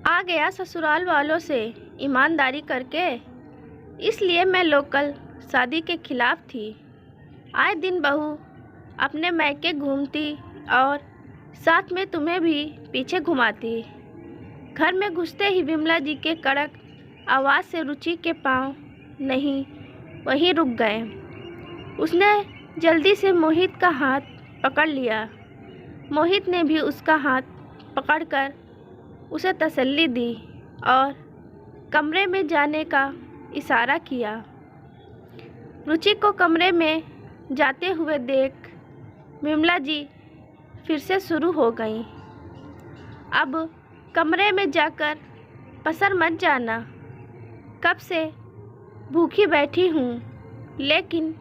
आ गया ससुराल वालों से ईमानदारी करके। इसलिए मैं लोकल शादी के खिलाफ थी। आए दिन बहू अपने मैके घूमती और साथ में तुम्हें भी पीछे घुमाती। घर में घुसते ही विमला जी के कड़क आवाज़ से रुचि के पाँव नहीं वहीं रुक गए। उसने जल्दी से मोहित का हाथ पकड़ लिया। मोहित ने भी उसका हाथ पकड़कर उसे तसल्ली दी और कमरे में जाने का इशारा किया। रुचि को कमरे में जाते हुए देख विमला जी फिर से शुरू हो गई। अब कमरे में जाकर पसर मत जाना। कब से भूखी बैठी हूँ, लेकिन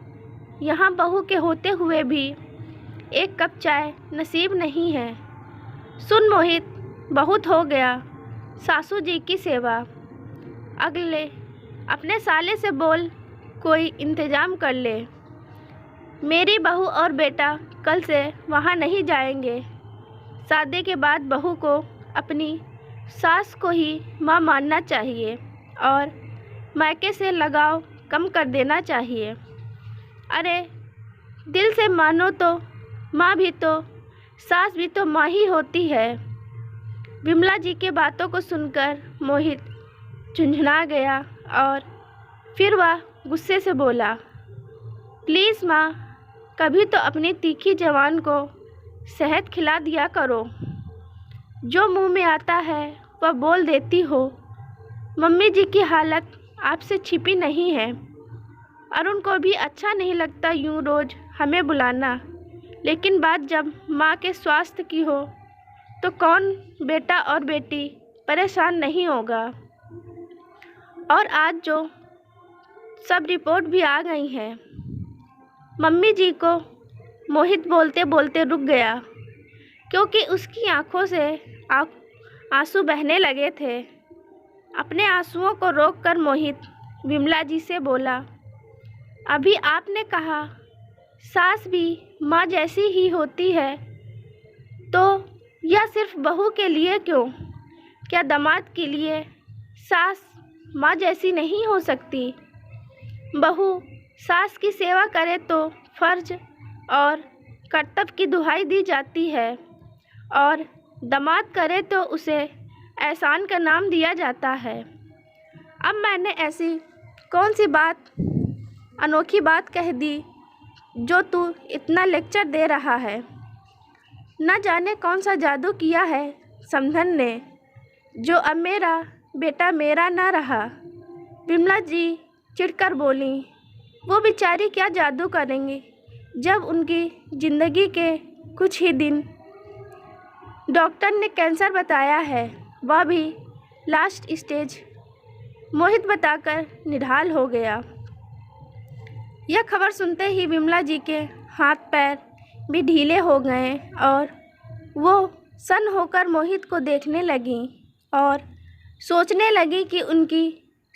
यहाँ बहू के होते हुए भी एक कप चाय नसीब नहीं है। सुन मोहित, बहुत हो गया सासू जी की सेवा। अगले अपने साले से बोल कोई इंतज़ाम कर ले। मेरी बहू और बेटा कल से वहाँ नहीं जाएंगे। शादी के बाद बहू को अपनी सास को ही माँ मानना चाहिए और मायके से लगाव कम कर देना चाहिए। अरे दिल से मानो तो माँ भी तो सास भी तो माँ ही होती है। विमला जी के बातों को सुनकर मोहित झुंझुना गया और फिर वह गुस्से से बोला, प्लीज़ माँ, कभी तो अपनी तीखी जवान को शहद खिला दिया करो। जो मुंह में आता है वह बोल देती हो। मम्मी जी की हालत आपसे छिपी नहीं है। अरुण को भी अच्छा नहीं लगता यूँ रोज़ हमें बुलाना, लेकिन बात जब माँ के स्वास्थ्य की हो तो कौन बेटा और बेटी परेशान नहीं होगा। और आज जो सब रिपोर्ट भी आ गई हैं। मम्मी जी को मोहित बोलते बोलते रुक गया, क्योंकि उसकी आंखों से आंसू बहने लगे थे। अपने आंसुओं को रोककर मोहित विमला जी से बोला, अभी आपने कहा सास भी माँ जैसी ही होती है, तो यह सिर्फ बहू के लिए क्यों? क्या दामाद के लिए सास माँ जैसी नहीं हो सकती? बहू सास की सेवा करे तो फर्ज और कर्तव्य की दुहाई दी जाती है, और दामाद करे तो उसे एहसान का नाम दिया जाता है। अब मैंने ऐसी कौन सी बात अनोखी बात कह दी जो तू इतना लेक्चर दे रहा है? न जाने कौन सा जादू किया है समधन ने, जो अब मेरा बेटा मेरा ना रहा। विमला जी चिढ़कर बोली, वो बेचारी क्या जादू करेंगी जब उनकी ज़िंदगी के कुछ ही दिन। डॉक्टर ने कैंसर बताया है, वह भी लास्ट स्टेज। मोहित बताकर निढाल हो गया। यह खबर सुनते ही विमला जी के हाथ पैर भी ढीले हो गए और वो सन्न होकर मोहित को देखने लगी और सोचने लगी कि उनकी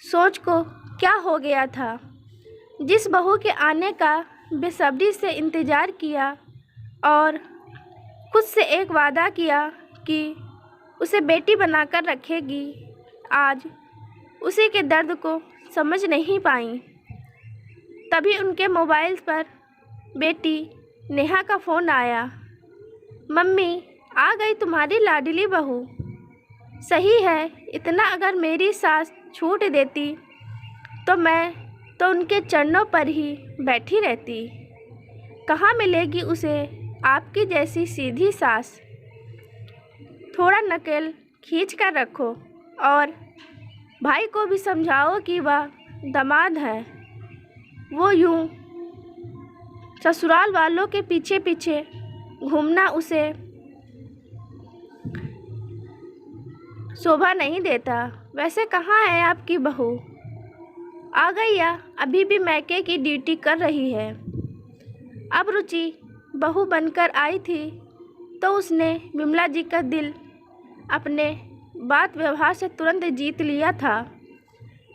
सोच को क्या हो गया था। जिस बहू के आने का बेसब्री से इंतज़ार किया और खुद से एक वादा किया कि उसे बेटी बनाकर रखेगी, आज उसी के दर्द को समझ नहीं पाई। तभी उनके मोबाइल पर बेटी नेहा का फ़ोन आया। मम्मी, आ गई तुम्हारी लाडली बहू। सही है, इतना अगर मेरी सास छूट देती तो मैं तो उनके चरणों पर ही बैठी रहती। कहाँ मिलेगी उसे आपकी जैसी सीधी सास। थोड़ा नकेल खींच कर रखो और भाई को भी समझाओ कि वह दामाद है। वो यूँ ससुराल वालों के पीछे पीछे घूमना उसे शोभा नहीं देता। वैसे कहाँ है आपकी बहू? आ गई या अभी भी मैके की ड्यूटी कर रही है? अब रुचि बहू बनकर आई थी तो उसने विमला जी का दिल अपने बात व्यवहार से तुरंत जीत लिया था।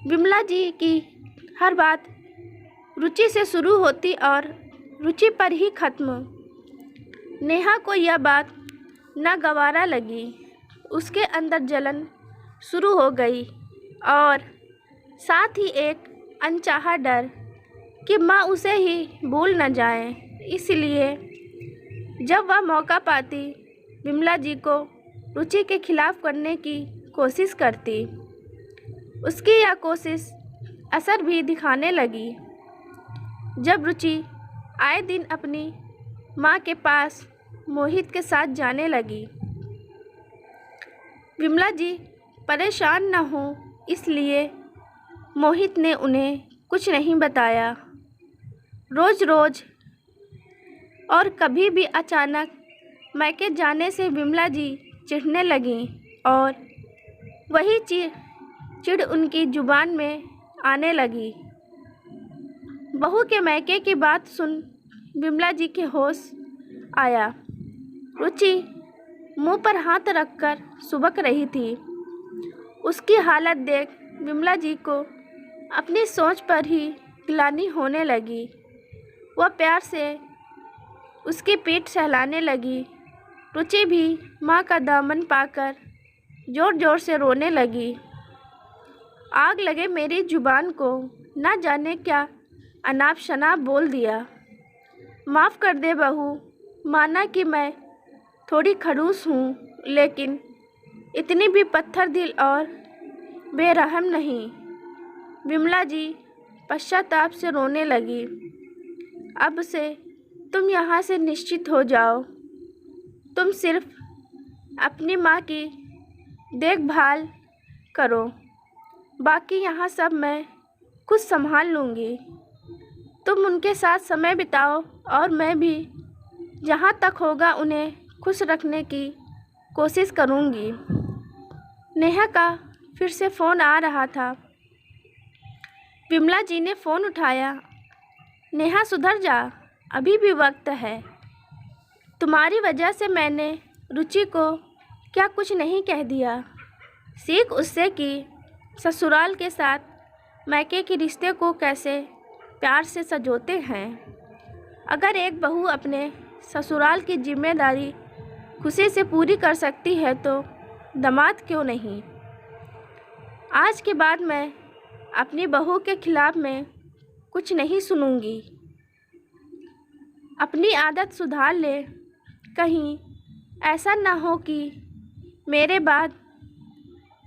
विमला जी की हर बात रुचि से शुरू होती और रुचि पर ही ख़त्म। नेहा को यह बात नागवारा लगी। उसके अंदर जलन शुरू हो गई और साथ ही एक अनचाहा डर कि माँ उसे ही भूल न जाए। इसलिए जब वह मौका पाती विमला जी को रुचि के खिलाफ करने की कोशिश करती। उसकी यह कोशिश असर भी दिखाने लगी। जब रुचि आए दिन अपनी माँ के पास मोहित के साथ जाने लगी, विमला जी परेशान न हो इसलिए मोहित ने उन्हें कुछ नहीं बताया। रोज़ रोज़ और कभी भी अचानक मैके जाने से विमला जी चिढ़ने लगीं और वही चिढ़ उनकी जुबान में आने लगी। बहू के मैके की बात सुन विमला जी के होश आया। रुचि मुंह पर हाथ रखकर सुबक रही थी। उसकी हालत देख विमला जी को अपनी सोच पर ही ग्लानि होने लगी। वह प्यार से उसकी पीठ सहलाने लगी। रुचि भी माँ का दामन पाकर ज़ोर ज़ोर से रोने लगी। आग लगे मेरी जुबान को, न जाने क्या अनाप शनाप बोल दिया। माफ़ कर दे बहू, माना कि मैं थोड़ी खड़ूस हूँ, लेकिन इतनी भी पत्थर दिल और बेरहम नहीं। विमला जी पश्चाताप से रोने लगी। अब से तुम यहाँ से निश्चित हो जाओ। तुम सिर्फ अपनी माँ की देखभाल करो, बाकी यहाँ सब मैं खुद संभाल लूँगी। तुम उनके साथ समय बिताओ और मैं भी जहाँ तक होगा उन्हें खुश रखने की कोशिश करूँगी। नेहा का फिर से फ़ोन आ रहा था। विमला जी ने फ़ोन उठाया। नेहा सुधर जा, अभी भी वक्त है। तुम्हारी वजह से मैंने रुचि को क्या कुछ नहीं कह दिया। सीख उससे कि ससुराल के साथ मैके के रिश्ते को कैसे प्यार से सजोते हैं। अगर एक बहू अपने ससुराल की जिम्मेदारी खुशी से पूरी कर सकती है तो दामाद क्यों नहीं। आज के बाद मैं अपनी बहू के खिलाफ में कुछ नहीं सुनूंगी। अपनी आदत सुधार ले, कहीं ऐसा ना हो कि मेरे बाद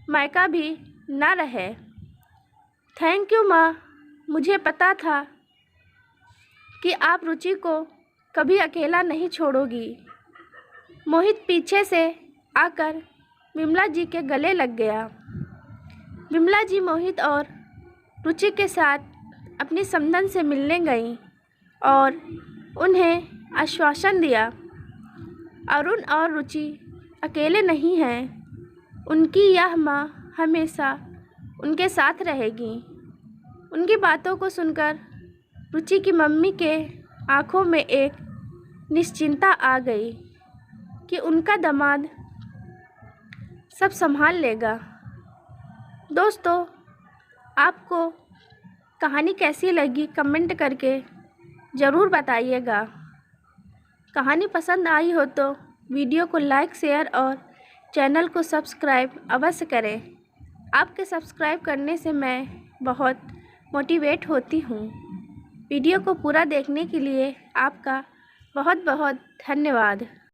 मायका भी ना रहे। थैंक यू माँ, मुझे पता था कि आप रुचि को कभी अकेला नहीं छोड़ोगी। मोहित पीछे से आकर विमला जी के गले लग गया। विमला जी मोहित और रुचि के साथ अपनी समधन से मिलने गईं और उन्हें आश्वासन दिया अरुण और रुचि अकेले नहीं हैं। उनकी यह माँ हमेशा उनके साथ रहेगी। उनकी बातों को सुनकर रुचि की मम्मी के आंखों में एक निश्चिंतता आ गई कि उनका दामाद सब संभाल लेगा। दोस्तों, आपको कहानी कैसी लगी कमेंट करके ज़रूर बताइएगा। कहानी पसंद आई हो तो वीडियो को लाइक, शेयर और चैनल को सब्सक्राइब अवश्य करें। आपके सब्सक्राइब करने से मैं बहुत मोटिवेट होती हूँ। वीडियो को पूरा देखने के लिए आपका बहुत बहुत धन्यवाद।